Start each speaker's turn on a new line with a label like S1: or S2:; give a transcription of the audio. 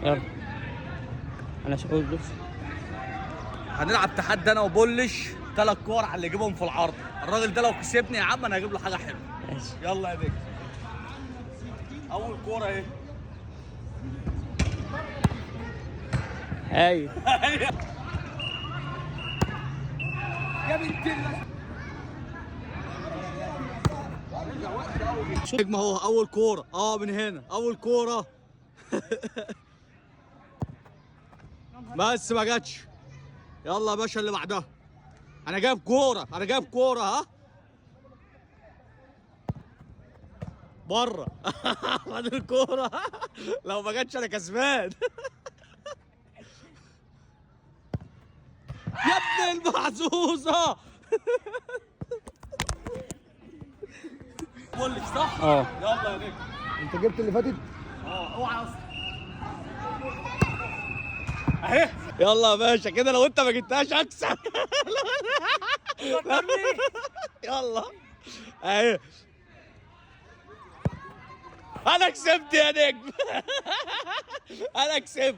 S1: يلا انا شغال بص.
S2: هنلعب تحدي انا وبولش 3 كور على اللي يجيبهم في العرض. الراجل ده لو كسبني يا عم انا هجيب له حاجه حلوه.
S1: ماشي.
S2: يلا يا نجم. اول كوره اهي.
S1: ايوه
S2: يا بنت الله. نجم اهو اول كوره من هنا اول كوره. بس ما جاتش. يلا يا باشا اللي بعدها. انا جايب كوره ها. بره. خد الكوره. لو ما جاتش انا كسبان. يا ابن المحظوظه. بولش صح؟ يلا يا نجم.
S3: انت جبت اللي فاتت؟
S2: اوعى اصلا. اهي. يلا يا باشا كده لو انت ما جبتهاش اكسب. يلا اهي. انا كسبت يا نجم. انا كسبت.